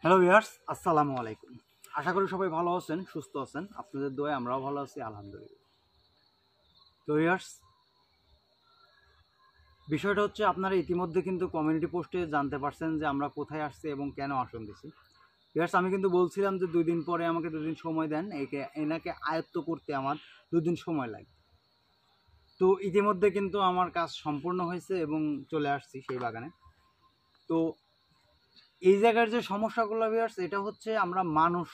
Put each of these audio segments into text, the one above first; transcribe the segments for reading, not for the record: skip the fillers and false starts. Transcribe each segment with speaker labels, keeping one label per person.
Speaker 1: Hello viewers, আসসালামু আলাইকুম। আশা করি সবাই ভালো আছেন, সুস্থ আছেন। আপনাদের দোয়ায় আমরাও ভালো আছি, আলহামদুলিল্লাহ। তো ভিউয়ার্স, বিষয়টা হচ্ছে আপনারা ইতিমধ্যে কিন্তু কমিউনিটি পোস্টে জানতে পারছেন যে আমরা কোথায় আসছি এবং কেন আসন দিছি। ভিউয়ার্স, আমি কিন্তু বলছিলাম যে 2 দিন পরে আমাকে 2 দিন সময় দেন, এনাকে আয়ত্ত করতে আমার 2 দিন সময় লাগে। তো ইতিমধ্যে কিন্তু আমার কাজ সম্পূর্ণ হয়েছে এবং চলে আসছি সেই বাগানে। তো এই জায়গার যে সমস্যাগুলো ভিউয়ার্স, এটা হচ্ছে আমরা মানুষ,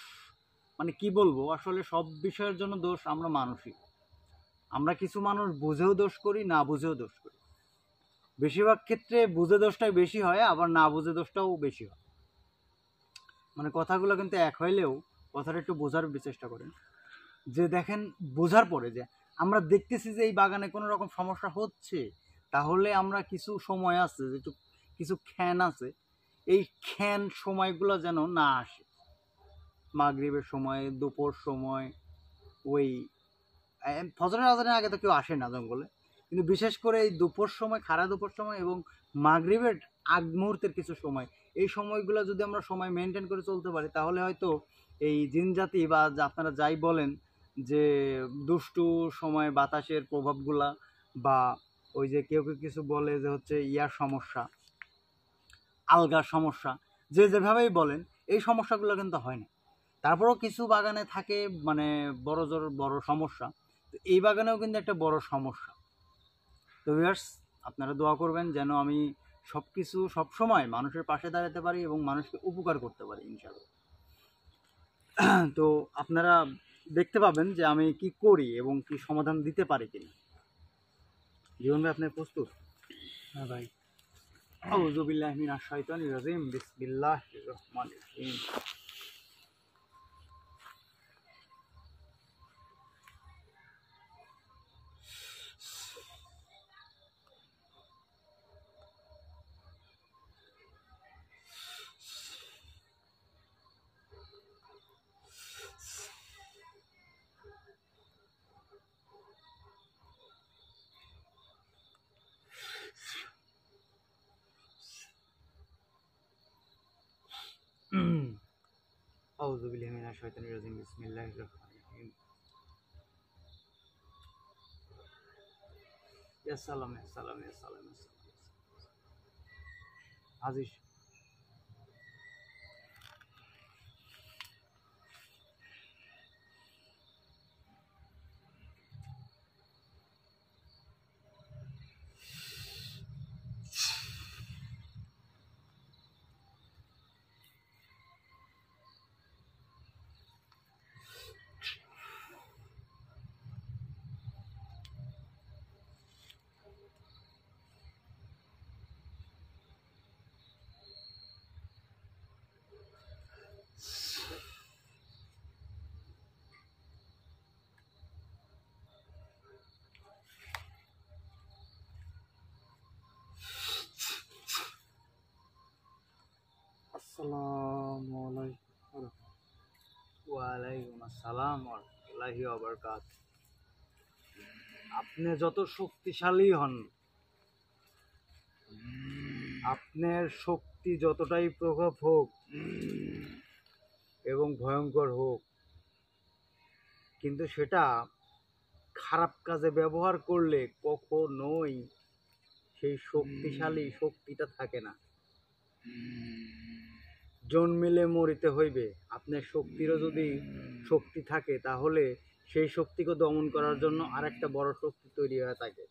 Speaker 1: মানে কি বলবো, আসলে সব বিষয়ের জন্য দোষ আমরা মানুষই। আমরা কিছু মানুষ বুঝেও দোষ করি, না বুঝেও দোষ করি। বেশিরভাগ ক্ষেত্রে বুঝে দোষটাই বেশি হয়, আবার না বুঝে দোষটাও বেশি হয়। মানে কথাগুলো কিন্তু এক হইলেও কথাটা একটু বোঝার চেষ্টা করেন। যে দেখেন, বোঝার পরে যে আমরা দেখতেছি যে এই বাগানে কোনো রকম সমস্যা হচ্ছে, তাহলে আমরা কিছু সময় আছে, যে কিছু খ্যান আছে, এই খ্যান সময়গুলো যেন না আসে। মাগরিবের সময়, দুপুর সময়, ওই ফজরের আজানের আগে তো কেউ আসে না জঙ্গলে, কিন্তু বিশেষ করে এই দুপুর সময়, খাড়া দুপুর সময় এবং মাগরিবের আগ মুহূর্তের কিছু সময়, এই সময়গুলো যদি আমরা সময় মেনটেন করে চলতে পারি, তাহলে হয়তো এই জিনজাতি বা আপনারা যাই বলেন যে দুষ্টু সময় বাতাসের প্রভাবগুলা, বা ওই যে কেউ কেউ কিছু বলে যে হচ্ছে ইয়ার সমস্যা, আলগার সমস্যা, যে যেভাবেই বলেন, এই সমস্যাগুলো কিন্তু হয় না। তারপরেও কিছু বাগানে থাকে মানে বড় সমস্যা। তো এই বাগানেও কিন্তু একটা বড় সমস্যা। তো ভিউয়ার্স, আপনারা দোয়া করবেন যেন আমি সব কিছু সবসময় মানুষের পাশে দাঁড়াতে পারি এবং মানুষকে উপকার করতে পারি ইনশাআল্লাহ। তো আপনারা দেখতে পাবেন যে আমি কি করি এবং কি সমাধান দিতে পারি কিনা। জীবন ভাই, আপনি প্রস্তুত?
Speaker 2: হ্যাঁ ভাই।
Speaker 1: আউযু বিল্লাহি মিনাশ শাইতানির রাজিম, বিসমিল্লাহির রহমানির রহিম। আউযু বিল্লাহি মিনাশ শাইতানির রাজিম, বিসমিল্লাহির রহমানির রহিম। ইয়া সালাম, ইয়া সালাম, ইয়া সালাম, ইয়া সালাম। হাজির। আসসালামু আলাইকুম। ওয়ালাইকুম আসসালাম ওয়া রাহমাতুল্লাহি ওয়া বারাকাতুহু। আপনি যত শক্তিশালী হন, আপনার শক্তি যতটাই প্রভাব হোক এবং ভয়ঙ্কর হোক, কিন্তু সেটা খারাপ কাজে ব্যবহার করলে কখনোই সেই শক্তিটা থাকে না। জন্মিলে মরিতে হইবে। আপনার শক্তিরও যদি শক্তি থাকে, তাহলে সেই শক্তিকে দমন করার জন্য আরেকটা বড় শক্তি তৈরি হয়ে থাকে।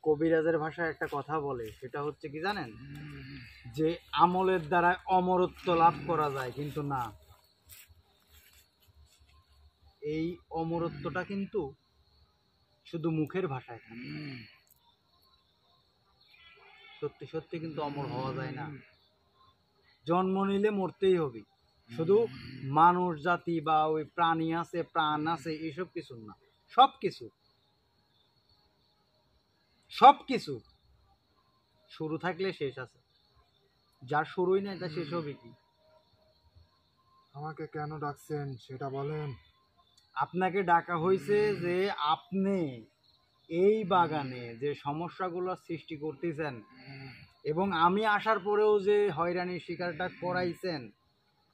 Speaker 1: কবিরাজের ভাষায় একটা কথা বলে, সেটা হচ্ছে কি জানেন, যে আমলের দ্বারা অমরত্ব লাভ করা যায়, কিন্তু না, এই অমরত্বটা কিন্তু শুধু মুখের ভাষায় থাকে। সত্যি সত্যি কিন্তু অমর হওয়া যায় না। জন্ম নিলে মরতেই হবে। শুধু মানুষ জাতি বা ওই প্রাণী আছে, প্রাণ আছে, এসব কিছু না, সব কিছু শুরু থাকলে শেষ আছে। যার শুরুই নাই তার শেষ হবে কি?
Speaker 2: আমাকে কেন ডাকছেন সেটা বলেন।
Speaker 1: আপনাকে ডাকা হয়েছে যে আপনি এই বাগানে যে সমস্যাগুলো সৃষ্টি করতেছেন, এবং আমি আসার পরেও যে হয়রানির শিকারটা করাইছেন,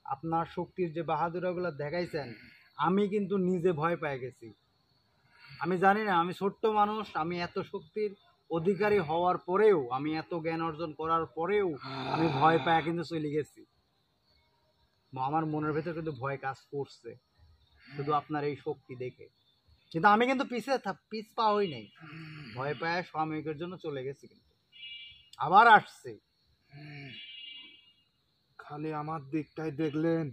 Speaker 1: আপনার শক্তির যে বাহাদুরাগুলো দেখাইছেন, আমি কিন্তু নিজে ভয় পেয়ে গেছি। আমি জানি না, আমি ছোট্ট মানুষ, আমি এত শক্তির অধিকারী হওয়ার পরেও, আমি এত জ্ঞান অর্জন করার পরেও আমি ভয় পেয়ে কিন্তু চলে গেছি। আমার মনের ভেতর কিন্তু ভয় কাজ করছে শুধু আপনার এই শক্তি দেখে। কিন্তু আমি কিন্তু পিছ পা হই নাই, ভয় পায় সাময়িকের জন্য চলে গেছি, কিন্তু আবার আসছে।
Speaker 2: খালি আমার দিকটাই দেখলেন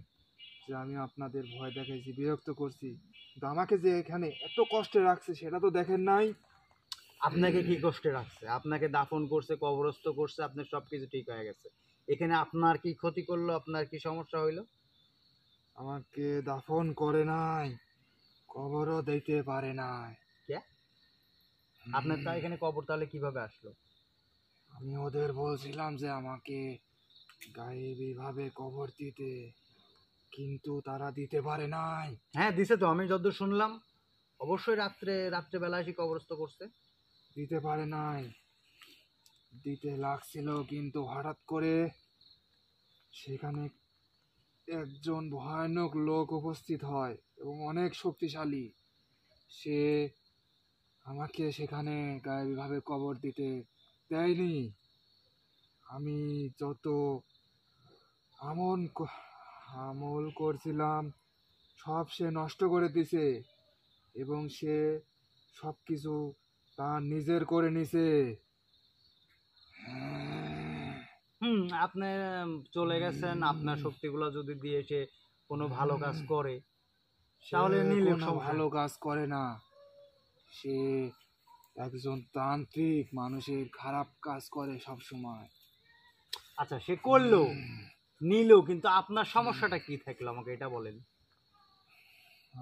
Speaker 2: যে আমি আপনাদের ভয় দেখাইছি, বিরক্ত করছি, কিন্তু আমাকে যে এখানে এত কষ্টে রাখছে সেটা তো দেখেন নাই।
Speaker 1: আপনাকে কি কষ্টে রাখছে? আপনাকে দাফন করছে, কবরস্থ করছে, আপনার সবকিছু ঠিক হয়ে গেছে। এখানে আপনার কি ক্ষতি করলো? আপনার কি সমস্যা হইলো?
Speaker 2: আমাকে দাফন করে নাই, কবরও দিতে পারে নাই।
Speaker 1: কে? আপনার তা এখানে কবর তাহলে কিভাবে আসলো?
Speaker 2: আমি ওদের বলছিলাম যে আমাকে গায়েবী ভাবে কবর দিতে, কিন্তু তারা দিতে পারে নাই।
Speaker 1: হ্যাঁ দিছে তো, আমি যতদূর শুনলাম অবশ্যই রাত্রেবেলা এসে কবরস্থ করছে।
Speaker 2: দিতে পারে নাই, দিতে লাগছিল, কিন্তু হঠাৎ করে সেখানে একজন ভয়ানক লোক উপস্থিত হয় এবং অনেক শক্তিশালী। সে আমাকে সেখানে গায়েবীভাবে কবর দিতে দেয়নি। আমি যত আমল আমল করছিলাম সব সে নষ্ট করে দিছে এবং সে সব কিছু তার নিজের করে নিছে।
Speaker 1: আপনি চলে গেছেন, আপনার শক্তিগুলো যদি দিয়ে সে কোনো ভালো কাজ করে তাহলে
Speaker 2: সে
Speaker 1: নিলে
Speaker 2: কোনো ভালো কাজ করে না। সে একজন তান্ত্রিক, মানুষের খারাপ কাজ করে সব সময়।
Speaker 1: আচ্ছা সে করলো, নিল, কিন্তু আপনার সমস্যাটা কি থাকলো আমাকে এটা বলেন।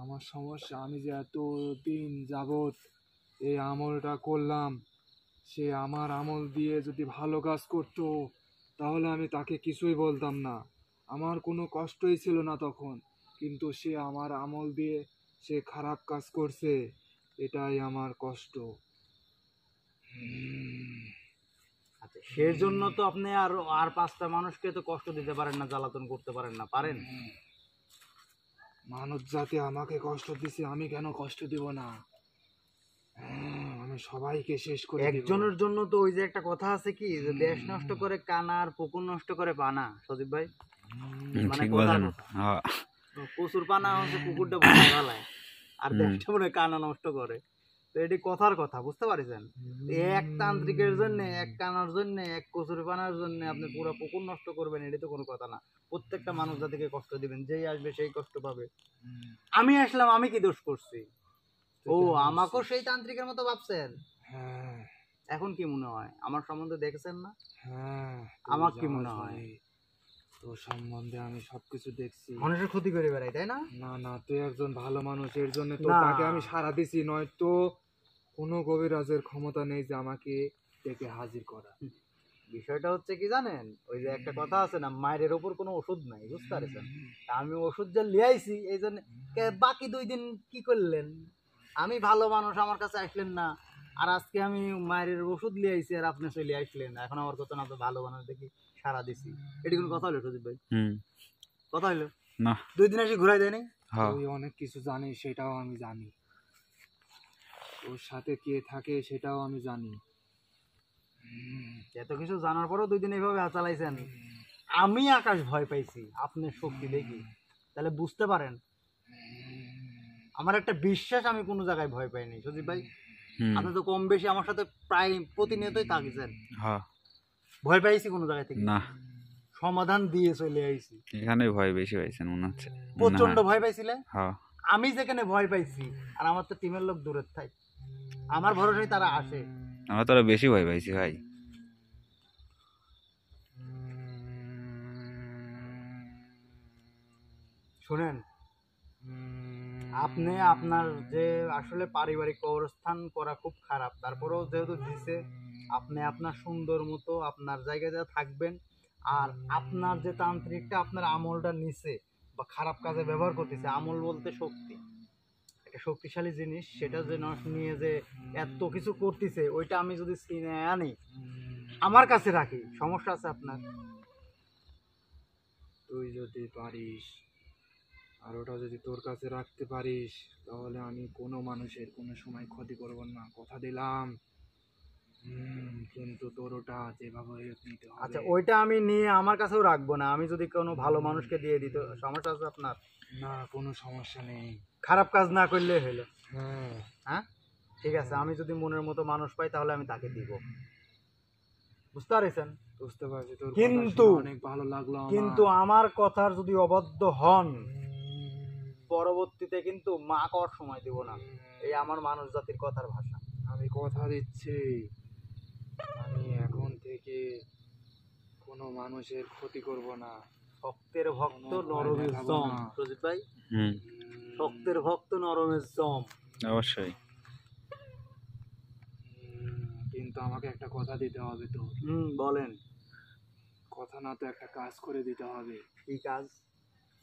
Speaker 2: আমার সমস্যা, আমি যে এত দিন যাবৎ এই আমলটা করলাম, সে আমার আমল দিয়ে যদি ভালো কাজ করতো তাহলে আমি তাকে কিছুই বলতাম না, আমার কোনো কষ্টই ছিল না তখন। কিন্তু সে আমার আমল দিয়ে সে খারাপ কাজ করছে, এটাই আমার কষ্ট।
Speaker 1: আচ্ছা সেজন্য তো আপনি আর আর পাঁচটা মানুষকে তো কষ্ট দিতে পারেন না, জ্বালাতন করতে পারেন না, পারেন?
Speaker 2: মানব জাতি আমাকে কষ্ট দিছে, আমি কেন কষ্ট দিব না? আমি সবাইকে শেষ করে দিব।
Speaker 1: একজনের জন্য তো ওই যে একটা কথা আছে কি, যে দেশ নষ্ট করে কানা আর পুকুর নষ্ট করে পানা, সজীব ভাই। মানে
Speaker 3: ঠিক
Speaker 1: কথার
Speaker 3: বলেন।
Speaker 1: কথা,
Speaker 3: হ্যাঁ,
Speaker 1: প্রচুর পানা হচ্ছে পুকুরটা ভরে ফেলায় আর দেশটা মনে হয় কানা নষ্ট করে। তো এটি কথার কথা, বুঝতে পারছেন? এক তান্ত্রিকের জন্য, এক কানার জন্য, এক কচুরি পানার জন্য আপনি পুরো পুকুর নষ্ট করবেন, এটি তো কোনো কথা না। প্রত্যেকটা মানুষ জাতিকে কষ্ট দিবেন, যেই আসবে সেই কষ্ট পাবে। আমি আসলাম, আমি কি দোষ করছি? ও আমাকেও সেই তান্ত্রিকের মতো ভাবছেন?
Speaker 2: হ্যাঁ
Speaker 1: এখন কি মনে হয় আমার সম্বন্ধে দেখেছেন না?
Speaker 2: হ্যাঁ,
Speaker 1: আমার কি মনে হয়?
Speaker 2: তোর সম্বন্ধে আমি সবকিছু দেখছি।
Speaker 1: মানুষের ক্ষতি করে বেড়াই, তাই না?
Speaker 2: না না, তুই একজন ভালো মানুষ, এর জন্য তো
Speaker 1: না।
Speaker 2: তাকে আমি সাড়া দিছি, নয়তো কোনো কবিরাজের ক্ষমতা নেই যে আমাকে ডেকে হাজির করা।
Speaker 1: বিষয়টা হচ্ছে কি জানেন, ওই যে একটা কথা আছে না, মায়ের ওপর কোনো ওষুধ নাই, বুঝতে পারছেন? তা আমি ওষুধ যে লিয়াইছি এই জন্য। বাকি 2 দিন কি করলেন? আমি ভালো মানুষ, আমার কাছে আসলেন না, আর আজকে আমি মায়ের ওষুধ লিয়াইছি আর আপনি চলে আসলেন, এখন আমার কথা না, তো ভালো মানুষ দেখি সারা দিছি। এটি কোনো কথা হলো সজিব ভাই? কথা হইলো
Speaker 3: না।
Speaker 1: 2 দিন এসে ঘুরাই দেয়নি?
Speaker 3: হ্যাঁ,
Speaker 2: তুই অনেক কিছু জানিস, সেটাও আমি জানি। ওর সাথে কে থাকে সেটাও আমি জানি।
Speaker 1: এত কিছু জানার পরেও 2 দিন এইভাবে চালাইছেন। আমি আকাশ ভয় পাইছি আপনার শক্তি দেখি, তাহলে বুঝতে পারেন আমার একটা বিশ্বাস, আমি কোনো জায়গায় ভয় পাইনি সজীব ভাই। আপনি তো কম বেশি আমার সাথে প্রায় প্রতিনিয়তই থাকছেন।
Speaker 3: হ্যাঁ,
Speaker 1: ভয় পাইছি কোনো জায়গায় থেকে?
Speaker 3: না,
Speaker 1: সমাধান দিয়ে চলে আইছি।
Speaker 3: এখানে ভয় বেশি হয়েছেন মনে হচ্ছে।
Speaker 1: প্রচন্ড ভয় পাইছিলে?
Speaker 3: হ্যাঁ,
Speaker 1: আমি যেখানে ভয় পাইছি, আর আমার তো টিমের লোক দূরের থাক, আমার ভরসায় তারা আসে।
Speaker 3: আমরা তো আরো বেশি ভয় পাইছি ভাই।
Speaker 1: শুনেন, আপনি আপনার যে আসলে পারিবারিক কবরস্থান করা খুব খারাপ, তারপরেও যেহেতু দিছে, আপনি আপনার সুন্দর মতো আপনার জায়গায় থাকবেন। আর আপনার যে তান্ত্রিকটা আপনার আমলটা নিছে বা খারাপ কাজে ব্যবহার করতেছে, আমল বলতে শক্তি, একটা শক্তিশালী জিনিস, সেটা যে নিয়ে যে এত কিছু করতেছে, ওইটা আমি যদি চিনে আনি, আমার কাছে রাখি, সমস্যা আছে আপনার?
Speaker 2: তুই যদি পারিস আর ওটা যদি তোর কাছে রাখতে পারিস, তাহলে আমি কোনো মানুষের কোনো সময় ক্ষতি করব না, কথা দিলাম। কিন্তু তোর ওটা যেভাবে হোক নিতে
Speaker 1: আচ্ছা,
Speaker 2: হবে।
Speaker 1: ওইটা আমি নিয়ে আমার কাছেও রাখবো না, আমি যদি কোনো ভালো মানুষকে দিয়ে দিত, সমস্যা আছে আপনার?
Speaker 2: না, কোনো সমস্যা নেই।
Speaker 1: খারাপ কাজ না করলে হলো।
Speaker 2: হ্যাঁ,
Speaker 1: হ্যাঁ, ঠিক আছে, আমি যদি মনের মতো মানুষ পাই তাহলে আমি তাকে দিব, বুঝতে পারছেন?
Speaker 2: বুঝতে পারছি। তোর
Speaker 1: কিন্তু
Speaker 2: কিন্তু অনেক ভালো লাগলো আমার।
Speaker 1: কিন্তু আমার কথার যদি অবাধ্য হন, পরবর্তীতে কিন্তু মা কর সময় দিব না। এই আমার মানুষ জাতির কথার ভাষা।
Speaker 2: আমি কথা দিচ্ছি, আমি এখন থেকে কোনো মানুষের ক্ষতি করব না।
Speaker 1: শক্তের ভক্ত
Speaker 2: কোনো ভয়
Speaker 1: নরমের
Speaker 2: দেখাবো
Speaker 1: জম,
Speaker 2: না।
Speaker 1: প্রজিত ভাই,
Speaker 3: হুম,
Speaker 1: শক্তের ভক্ত নরমের জম।
Speaker 3: অবশ্যই।
Speaker 2: কিন্তু আমাকে একটা কথা দিতে হবে তো।
Speaker 1: বলেন।
Speaker 2: কথা না তো একটা কাজ করে দিতে হবে।
Speaker 1: কি কাজ?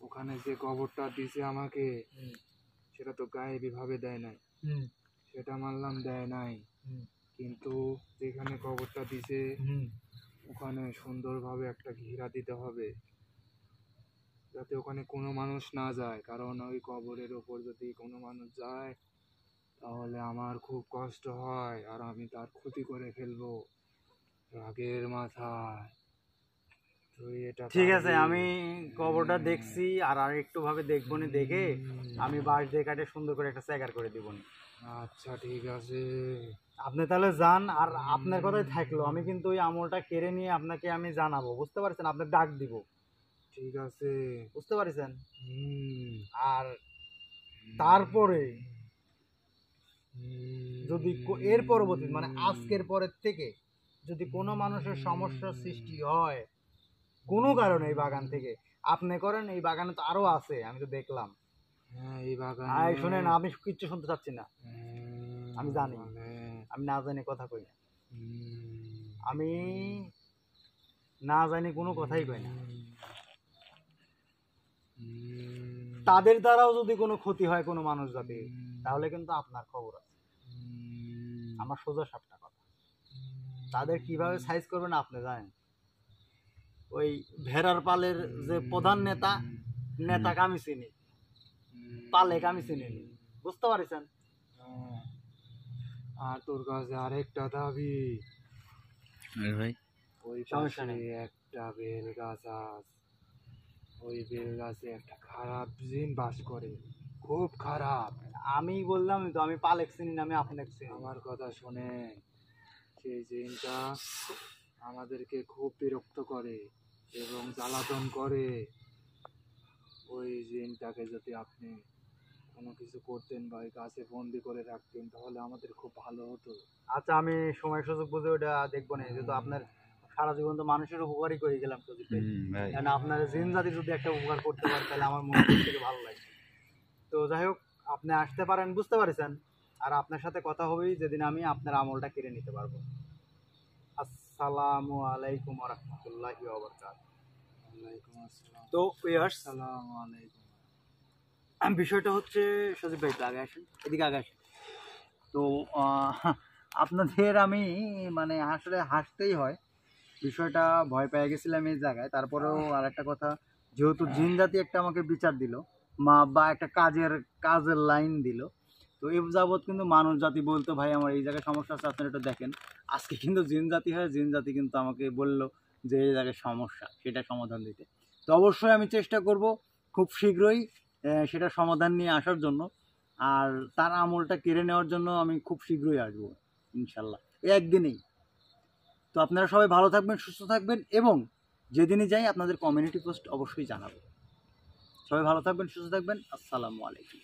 Speaker 2: ওখানে যে কবরটা দিছে আমাকে, সেটা তো গায়েবী ভাবে দেয় নাই, সেটা মানলাম দেয় নাই। কিন্তু যেখানে কবরটা দিছে ওখানে সুন্দরভাবে একটা ঘেরা দিতে হবে, যাতে ওখানে কোনো মানুষ না যায়। কারণ ওই কবরের ওপর যদি কোনো মানুষ যায় তাহলে আমার খুব কষ্ট হয়, আর আমি তার ক্ষতি করে ফেলবো রাগের মাথায়। তুই এটা
Speaker 1: ঠিক আছে,
Speaker 2: পারবি?
Speaker 1: আমি কবরটা দেখছি, আর একটু ভাবে দেখবো নি, দেখে আমি বাঁশ দিয়ে কাটে সুন্দর করে একটা স্যাগার করে দিব নি।
Speaker 2: আচ্ছা, ঠিক আছে।
Speaker 1: আপনি তাহলে যান, আর আপনার কথাই থাকলো, আমি কিন্তু ওই আমলটা কেড়ে নিয়ে আপনাকে আমি জানাবো, বুঝতে পারছেন? আপনার ডাক দিব,
Speaker 2: ঠিক আছে।
Speaker 1: বুঝতে পারছেন?
Speaker 2: হুম।
Speaker 1: আর তারপরে যদি এর পরবর্তী মানে আজকের পরের থেকে যদি কোনো মানুষের সমস্যার সৃষ্টি হয় কোনো কারণে এই বাগান থেকে, আপনি করেন, এই বাগানে তো আরো আছে, আমি তো দেখলাম।
Speaker 2: হ্যাঁ, এই বাগানে।
Speaker 1: আয় শুনেন, আমি কিচ্ছু শুনতে চাচ্ছি না, আমি জানি, আমি না জানি কথা কই না, আমি না জানি কোনো কথাই কই না। তাদের দ্বারাও যদি কোনো ক্ষতি হয় কোনো মানুষ জাতির, তাহলে কিন্তু আপনার খবর আছে, আমার সোজা সাপটা কথা। তাদের কিভাবে সাইজ করবেন আপনি জানেন। ওই ভেড়ার পালের যে প্রধান নেতাকে আমি চিনি, পালেক আমি চিনি নি, বুঝতে পারছেন?
Speaker 2: আর তোর কাছে আরেকটা দাবি।
Speaker 3: আরে ভাই,
Speaker 2: ওই
Speaker 1: সমস্যা
Speaker 2: পাশে
Speaker 1: নেই।
Speaker 2: একটা বেল গাছ আছে, ওই বেল গাছে একটা খারাপ জিন বাস করে, খুব খারাপ।
Speaker 1: আমি বললাম তো, আমি পালেক চিনি না, আমি আপনাকে চিনি।
Speaker 2: আমার কথা শুনে, সেই জিনটা আমাদেরকে খুব বিরক্ত করে এবং জ্বালাতন করে। ওই জিনটাকে যদি আপনি কোনো কিছু করতেন বা ওই গাছে বন্দি করে রাখতেন তাহলে আমাদের খুব ভালো হতো।
Speaker 1: আচ্ছা, আমি সময় সুযোগ বুঝে ওটা দেখবো না, যেহেতু আপনার সারা জীবন তো মানুষের উপকারই করে গেলাম প্রদীপ ভাই।
Speaker 3: ভাই,
Speaker 1: কারণ আপনার জিন জাতি যদি একটা উপকার করতে পারে তাহলে আমার মনে থেকে ভালো লাগে। তো যাই হোক, আপনি আসতে পারেন, বুঝতে পারছেন? আর আপনার সাথে কথা হবেই যেদিন আমি আপনার আমলটা কেড়ে নিতে পারবো। আসসালামু আলাইকুম ওয়া রাহমাতুল্লাহি ওয়া বারাকাতুহু।
Speaker 2: ওয়ালাইকুম আসসালাম।
Speaker 1: তো ভিউয়ার্স,
Speaker 2: আসসালামু আলাইকুম।
Speaker 1: বিষয়টা হচ্ছে, সজীব ভাই একটু আগে আসেন, এদিকে আগে আসেন। তো আপনাদের আমি মানে আসলে হাসতেই হয়, বিষয়টা ভয় পেয়ে গেছিলাম এই জায়গায়। তারপরেও আর একটা কথা, যেহেতু জিন জাতি একটা আমাকে বিচার দিল, বা একটা কাজের লাইন দিল, তো এ যাবৎ কিন্তু মানুষ জাতি বলতো ভাই আমার এই জায়গায় সমস্যা আছে, আপনারা একটু দেখেন। আজকে কিন্তু জিন জাতি হয়, জিন জাতি কিন্তু আমাকে বলল যে এই জায়গায় সমস্যা, সেটা সমাধান দিতে। তো অবশ্যই আমি চেষ্টা করব খুব শীঘ্রই সেটা সমাধান নিয়ে আসার জন্য, আর তার আমলটা কেড়ে নেওয়ার জন্য আমি খুব শীঘ্রই আসবো ইনশাল্লাহ, এই একদিনেই। তো আপনারা সবাই ভালো থাকবেন, সুস্থ থাকবেন, এবং যেদিনই যাই আপনাদের কমিউনিটি পোস্ট অবশ্যই জানাবো। সবাই ভালো থাকবেন, সুস্থ থাকবেন। আসসালামু আলাইকুম।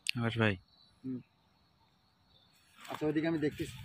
Speaker 3: আকাশ ভাই।
Speaker 1: আচ্ছা, ওইদিকে আমি দেখতেছি।